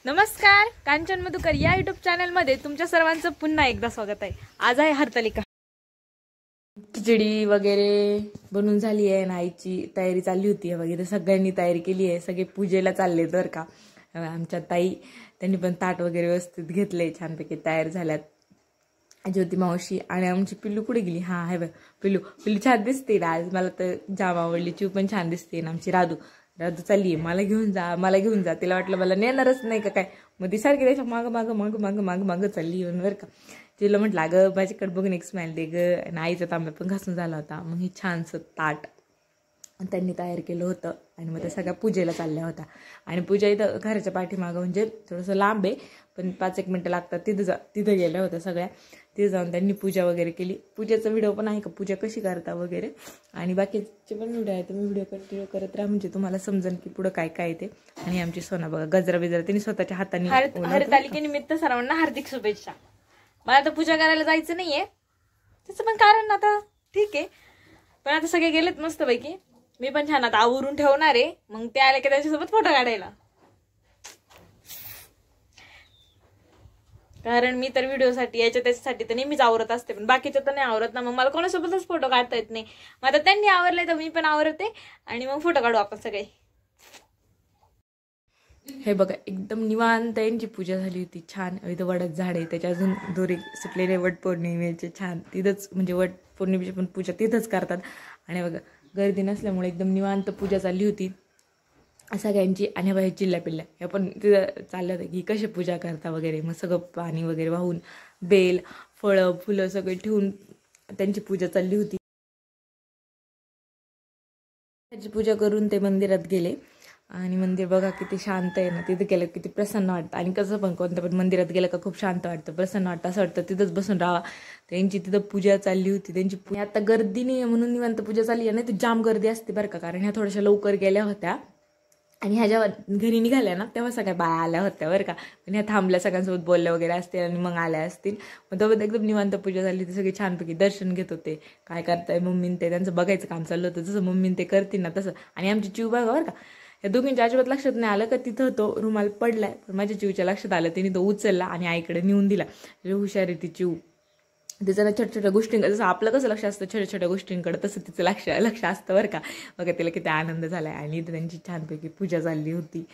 नमस्कार, कांचन मधुकर या YouTube channel मध्ये तुमच्या सर्वांचं पुन्हा एकदा स्वागत आहे। आज आहे हरतालिका। खिचडी वगैरे बनवून झाली आहे, आईची तयारी चालली होती वगैरे, सगळ्यांनी तयारी केली आहे, सगळे पूजेला चालले तर का। आमच्या ताई त्यांनी पण ताट वगैरे व्यवस्थित घेतले, छानपैकी तयार झाल्यात। ज्योती मावशी आणि आमची पिल्लू कुठे गेली? हा आहे बघ पिल्लू, पिल्लू छान दिसते आज, मला तर जाम आवडली। चिव पण छान दिसते। आमची राधू चालली मला घेऊन जा, मला घेऊन जा। तिला वाटलं मला नेणारच नाही का काय, मग ती सारखी त्याच्या माग माग माग माग माग माग चालली येऊन बरं का। तिला म्हटलं अगं माझ्याकडे बघून एक स्माईल दे ग। आणि आईचा तांब्या पण घासून झाला होता। मग हे छानसं ताट त्यांनी तयार केलं होतं आणि मग त्या सगळ्या पूजेला चालल्या होत्या। आणि पूजा इथं घराच्या पाठीमागं म्हणजे थोडंसं लांब आहे, पण 5-1 मिनिटं लागतात। तिथं गेल्या होत्या सगळ्या। तिथे जाऊन त्यांनी पूजा वगैरे केली। पूजेचा व्हिडिओ पण आहे का, पूजा कशी करता वगैरे, आणि बाकीचे पण व्हिडिओ आहे, तुम्ही व्हिडिओ कंटिन्यू करत राहा, म्हणजे तुम्हाला समजेल की पुढं काय काय ते। आणि आमची सोना बघा गजरा बिजरा तिने स्वतःच्या हाताने। हरतालिकेनिमित्त सर्वांना हार्दिक शुभेच्छा। मला आता पूजा करायला जायचं नाहीये, त्याचं पण कारण आता ठीक आहे, पण आता सगळे गेलेत मस्तपैकी। मी पण छान आता आवरून ठेवणार आहे, मग ते आले की त्याच्यासोबत फोटो काढायला। कारण मी तर व्हिडिओसाठी त्याच्यासाठी तर नेहमीच आवरत असते, पण बाकीच्या तर नाही आवरत ना, मग मला कोणासोबतच फोटो काढता येत नाही। मग आता त्यांनी आवरले तर मी पण आवरते आणि मग फोटो काढू आपण सगळे। हे बघा एकदम निवांत यांची पूजा झाली होती छान। इथं वडाचं झाड आहे, त्याच्या अजून दोरे सुटलेले वट पौर्णिमेचे छान। तिथंच म्हणजे वट पौर्णिमेची पण पूजा तिथंच करतात। आणि बघा गर्दी नसल्यामुळे एकदम निवांत पूजा चालली होती सगळ्यांची। आणि बाहेर चिल्ल्या पिल्ल्या हे पण तिथं चाललं होतं की कशी पूजा करता वगैरे। मग सगळं पाणी वगैरे वाहून बेल फळं फुलं सगळे ठेवून त्यांची पूजा चालली होती। त्याची पूजा करून ते मंदिरात गेले आणि मंदिर बघा किती शांत आहे ना, तिथे गेलं किती प्रसन्न वाटतं। आणि कसं पण कोणत्या पण मंदिरात गेलं का खूप शांत वाटतं, प्रसन्न वाटतं, असं वाटतं तिथंच बसून राहावा। त्यांची तिथं पूजा चालली होती त्यांची। आता गर्दी नाही म्हणून निवांत पूजा चालली आहे, नाही तर जाम गर्दी असते बरं का। कारण ह्या थोड्याशा लवकर गेल्या होत्या आणि ह्या जेव्हा घरी निघाल्या ना तेव्हा सगळ्या बाया आल्या होत्या बरं का। पण ह्या थांबल्या, सगळ्यांसोबत बोलल्या वगैरे असतील आणि मग आल्या असतील। मग तेव्हा एकदम निवांत पूजा झाली होती, सगळे छानपैकी दर्शन घेत होते। काय करताय मम्मीन ते, त्यांचं बघायचं काम चाललं होतं, जसं मम्मीन ते करतील ना तसं। आणि आमची चिव बघा बरं का, या दोघींच्या अजिबात लक्षात नाही आलं का तिथं तो रुमाल पडलाय, पण माझ्या चिवच्या लक्षात आलं, तिने तो उचलला आणि आईकडे नेऊन दिला। हुशार आहे ती चिव, तिचं ना छोट्या छोट्या गोष्टींकडे, जसं आपलं कसं लक्ष असतं छोट्या छोट्या गोष्टींकडे, तसं तिचं लक्ष असतं बरं का। बघा तिला किती आनंद झालाय। आणि इथं त्यांची छानपैकी पूजा चालली होती।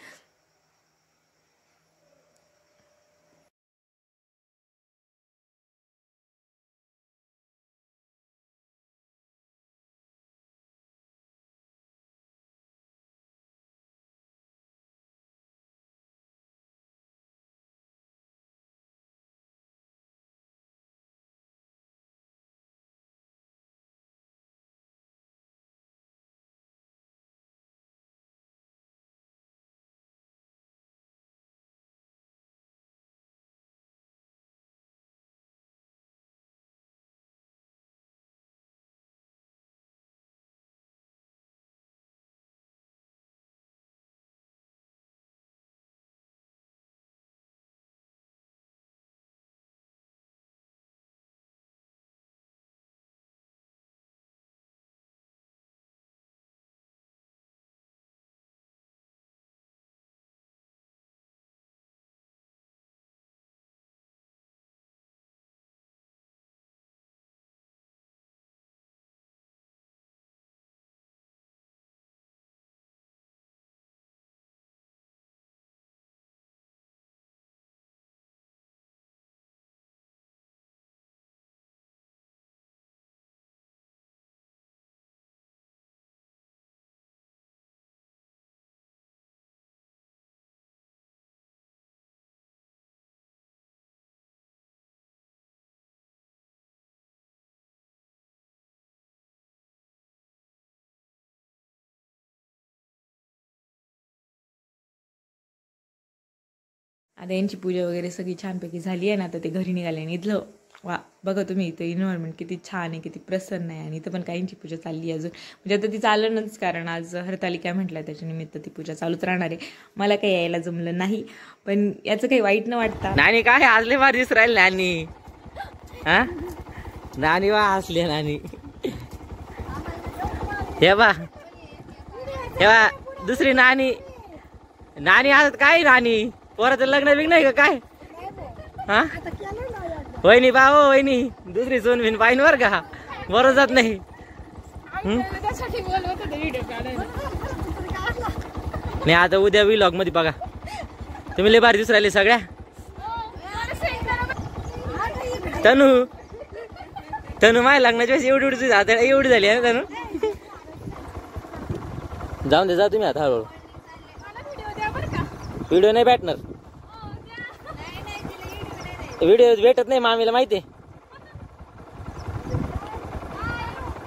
आता यांची पूजा वगैरे सगळी छानपैकी झाली आहे ना, आता ते घरी निघाले। आणि इथलं वा बघा तुम्ही, इथं एन्व्हायरमेंट किती छान आहे, किती प्रसन्न आहे। आणि इथं पण काहींची पूजा चालली आहे अजून, म्हणजे आता ती चालणंच, कारण आज हरतालिका म्हटलं त्याच्या निमित्त ती पूजा चालूच राहणार आहे। मला काही यायला जमलं नाही, पण याचं काही वाईट न वाटतं। नानी काय आजले मार दिस राहील नानी, हा नानी वा असले नानी, हे बा दुसरी नानी, नानी आज काय नानी पोराचं लग्न बिग्न आहे का काय? हा वहिनी पाहो वहिनी दुसरी सोन बिन पाहिन बर का बरं जात नाही. नाही आता उद्या व्लॉग मध्ये बघा तुम्ही लय भारी दिसून राहिले सगळ्या. तनू तनू माझ्या लग्नाच्या वेळेस एवढी झाली आहे ना तनू. जाऊन दे जा तुम्ही आता हळूहळू. व्हिडिओ नाही भेटणार. व्हिडिओ भेटत नाही मामीला माहितीये.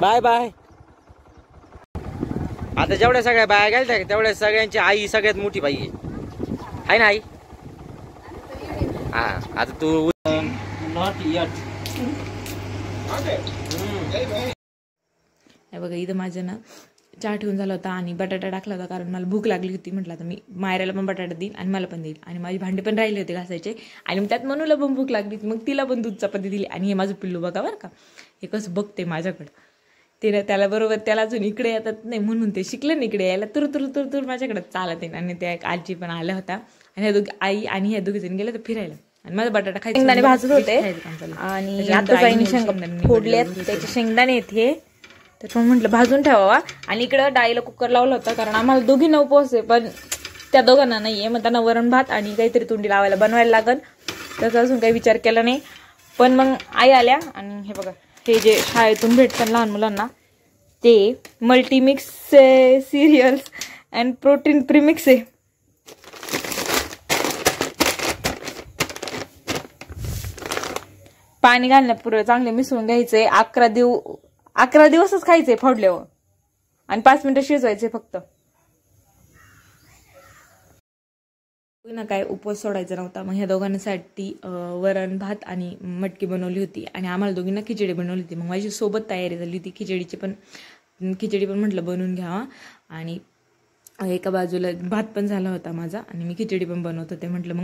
Bye bye. आता जेवढ्या सगळ्या बाया गेल्या तेवढ्या सगळ्यांची आई सगळ्यात मोठी बाई आहे ना आई. हा आता तू नॉट यट. बघा इथं माझं ना चहा ठेवून झाला होता आणि बटाटा टाकला होता कारण मला भूक लागली होती. म्हटलं आता मी मायराला पण बटाटा देईन आणि मला पण देईल आणि माझी भांडे पण राहिले होते घासायचे आणि मग त्यात मनूला पण भूक लागली मग तिला पण दूध चपाती दिली. आणि हे माझं पिल्लू बघा बरं का हे कसं बघते माझ्याकडं. ते त्याला बरोबर त्याला अजून इकडे येतात नाही म्हणून ते शिकलं ना इकडे यायला तुर तुर तुर तुर माझ्याकडे चालत आहे. आणि त्या एक आजी पण आल्या होता आणि ह्या दोघी आई आणि ह्या दोघी जण गेले तर फिरायला आणि माझा बटाटा खायचा शेंगदाणे भाजत होते आणि आता आईने शेंगदाणे फोडले त्याचे शेंगदाणे येते तर पण म्हटलं भाजून ठेवावा. आणि इकडं डाळीला कुकर लावला होता कारण आम्हाला दोघींना उपवास आहे पण त्या दोघांना नाहीये मग त्यांना वरण भात आणि काहीतरी तोंडी लावायला बनवायला लागल त्याचा अजून काही विचार केला नाही. पण मग आई आल्या आणि हे बघा हे जे शाळेतून भेटतात लहान मुलांना ते मल्टीमिक्स सिरियल्स अँड प्रोटीन प्रीमिक्स आहे. पाणी घालण्यापूर्वी चांगले मिसळून घ्यायचे. 11 दिवसच खायचे फोडल्यावर आणि 5 मिनिटं शिजवायचे फक्त. ना काय उपवास सोडायचा नव्हता मग ह्या दोघांसाठी वरण भात आणि मटकी बनवली होती आणि आम्हाला दोघींना खिचडी बनवली होती. मग माझी सोबत तयारी झाली होती खिचडी पण म्हटलं बनवून घ्यावा. आणि एका बाजूला भात पण झाला होता माझा आणि मी खिचडी पण बनवत होते म्हटलं मग